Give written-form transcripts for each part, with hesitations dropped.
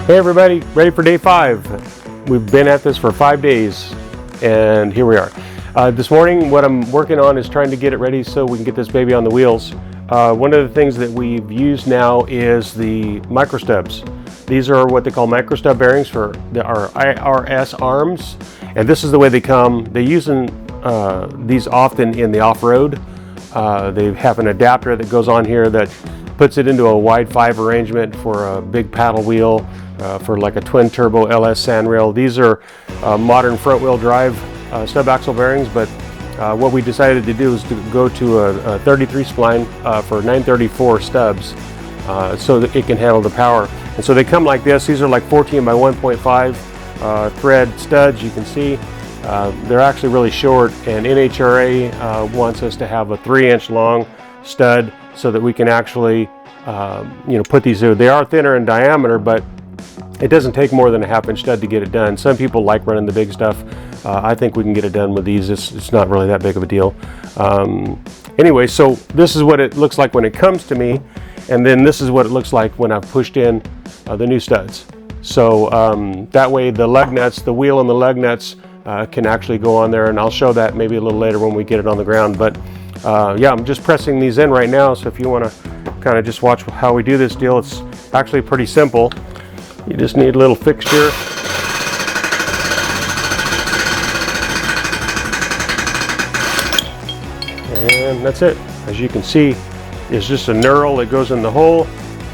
Hey everybody, ready for day 5. We've been at this for 5 days and here we are. This morning what I'm working on is trying to get it ready so we can get this baby on the wheels. One of the things that we've used now is the micro stubs. These are what they call micro stub bearings for our IRS arms, and this is the way they come. They're using these often in the off-road. They have an adapter that goes on here that puts it into a wide 5 arrangement for a big paddle wheel, for like a twin turbo LS sand rail. These are modern front wheel drive stub axle bearings, but what we decided to do is to go to a 33 spline for 934 stubs so that it can handle the power. And so they come like this. These are like 14 by 1.5 thread studs, you can see. They're actually really short, and NHRA wants us to have a 3-inch long stud so that we can actually put these through. They are thinner in diameter, but it doesn't take more than a 1/2-inch stud to get it done. Some people like running the big stuff. I think we can get it done with these. It's not really that big of a deal. Anyway, so this is what it looks like when it comes to me, and then this is what it looks like when I've pushed in the new studs. So that way the lug nuts, the wheel and the lug nuts can actually go on there, and I'll show that maybe a little later when we get it on the ground. But yeah, I'm just pressing these in right now, so if you want to kind of just watch how we do this deal, it's actually pretty simple. You just need a little fixture. And that's it. As you can see, it's just a knurl that goes in the hole,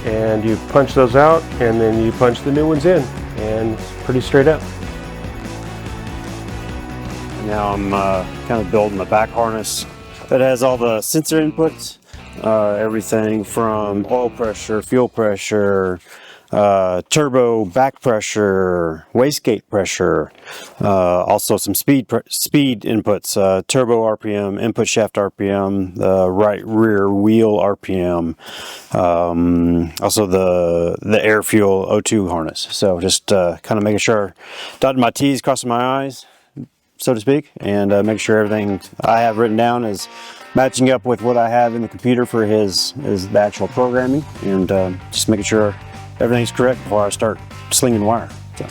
and you punch those out, and then you punch the new ones in, and it's pretty straight up. Now I'm kind of building a back harness that has all the sensor inputs, everything from oil pressure, fuel pressure, turbo back pressure, wastegate pressure, also some speed inputs, turbo RPM, input shaft RPM, the right rear wheel RPM, also the air fuel O2 harness. So just kind of making sure, dotting my T's, crossing my I's, so to speak, and make sure everything I have written down is matching up with what I have in the computer for the actual programming, and just making sure everything's correct before I start slinging wire. So.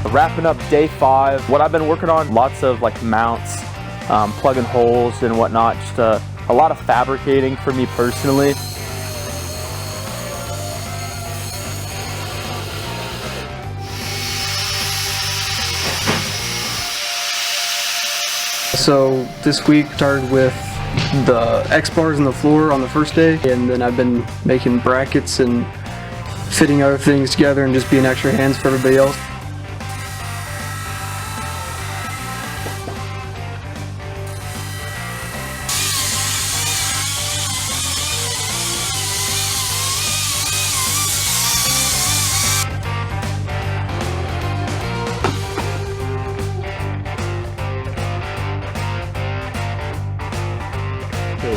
Wrapping up day 5. What I've been working on, lots of like mounts, plugging holes and whatnot, just a lot of fabricating for me personally. So this week started with the X bars on the floor on the first day, and then I've been making brackets and fitting other things together and just being extra hands for everybody else.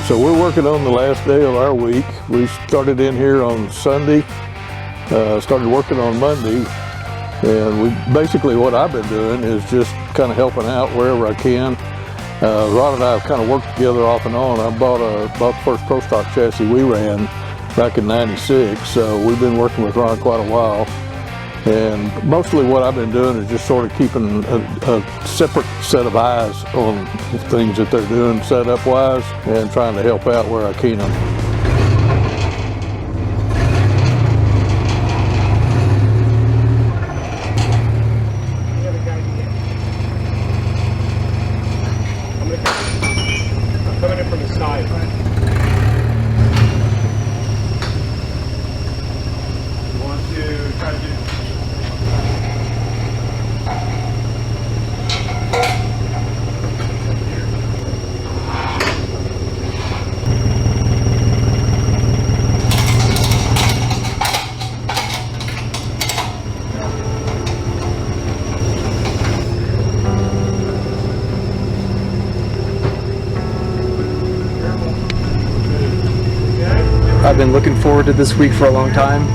So we're working on the last day of our week. We started in here on Sunday, started working on Monday, and basically what I've been doing is just kind of helping out wherever I can. Ron and I have kind of worked together off and on. I bought the first Pro Stock chassis we ran back in '96, so we've been working with Ron quite a while. And mostly what I've been doing is just sort of keeping a separate set of eyes on the things that they're doing setup wise, and trying to help out where I can. I'm coming in from the side. You want to try to do been looking forward to this week for a long time.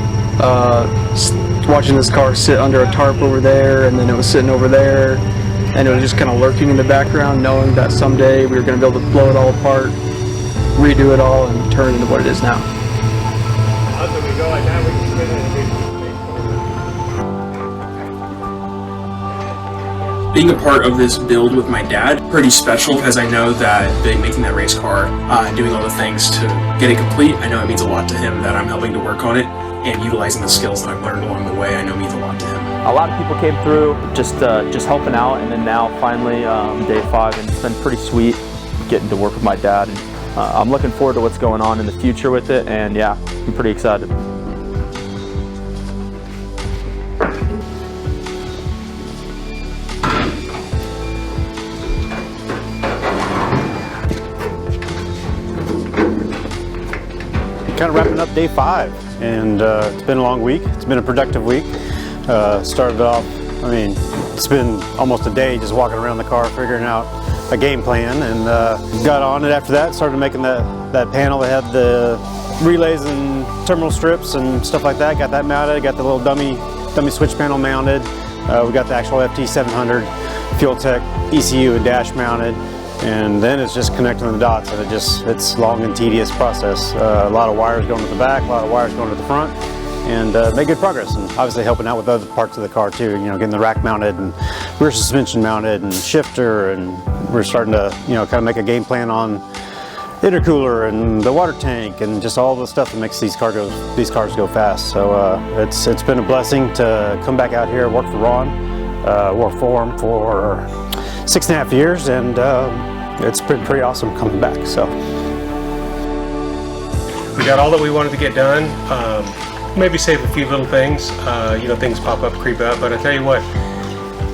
Watching this car sit under a tarp over there, and then it was sitting over there, and it was just kind of lurking in the background, knowing that someday we were going to be able to blow it all apart, redo it all, and turn it into what it is now. Awesome, we go like that, we can spin it. Being a part of this build with my dad, pretty special, because I know that making that race car, doing all the things to get it complete, I know it means a lot to him that I'm helping to work on it, and utilizing the skills that I've learned along the way, I know means a lot to him. A lot of people came through just helping out, and then now finally day 5, and it's been pretty sweet getting to work with my dad. And, I'm looking forward to what's going on in the future with it, and yeah, I'm pretty excited. Kind of wrapping up day 5, and it's been a long week. It's been a productive week. Started off, I mean, it's been almost a day just walking around the car figuring out a game plan, and got on it after that. Started making that panel that had the relays and terminal strips and stuff like that. Got that mounted. Got the little dummy switch panel mounted. We got the actual FT700 Fuel Tech ECU and dash mounted. And then it's just connecting the dots, and it's a long and tedious process. A lot of wires going to the back, a lot of wires going to the front, and made good progress. And obviously helping out with other parts of the car too, you know, getting the rack mounted and rear suspension mounted and shifter, and we're starting to, you know, kind of make a game plan on intercooler and the water tank and just all the stuff that makes these cars go fast. So it's been a blessing to come back out here, work for Ron, work for him for 6.5 years, and it's been pretty awesome coming back. So We got all that we wanted to get done. Maybe save a few little things. You know, things pop up, creep up, but I tell you what,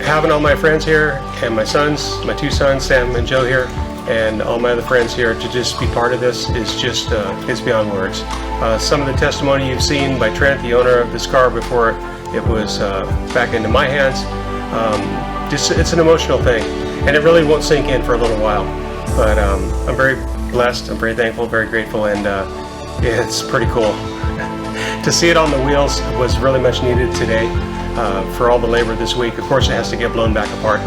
having all my friends here and my sons, my 2 sons, Sam and Joe here, and all my other friends here to just be part of this is just, it's beyond words. Some of the testimony you've seen by Trent, the owner of this car, before it was back into my hands, it's an emotional thing, and it really won't sink in for a little while. But I'm very blessed, I'm very thankful, very grateful, and it's pretty cool. To see it on the wheels was really much needed today for all the labor this week. Of course, it has to get blown back apart.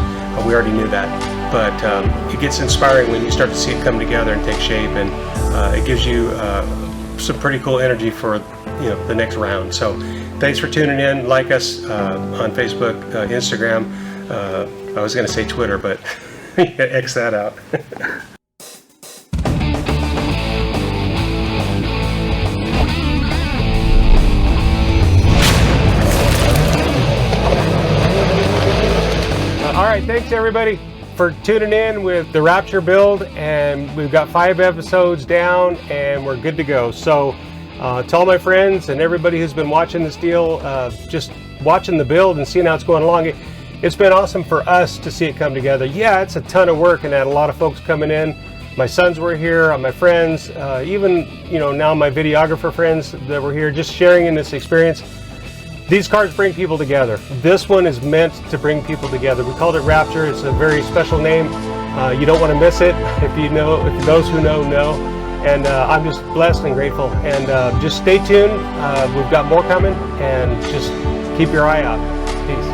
We already knew that, but it gets inspiring when you start to see it come together and take shape, and it gives you some pretty cool energy for, you know, the next round. So thanks for tuning in. Like us on Facebook, Instagram. I was going to say Twitter, but X that out. All right, thanks everybody for tuning in with the Rapture build, and we've got 5 episodes down and we're good to go. So to all my friends and everybody who's been watching this deal, just watching the build and seeing how it's going along, it's been awesome for us to see it come together. Yeah, it's a ton of work and had a lot of folks coming in. My sons were here, my friends, even, you know, now my videographer friends that were here, just sharing in this experience. These cars bring people together. This one is meant to bring people together. We called it Rapture. It's a very special name. You don't want to miss it. If you know, if those who know. And I'm just blessed and grateful. And just stay tuned. We've got more coming, and just keep your eye out. Peace.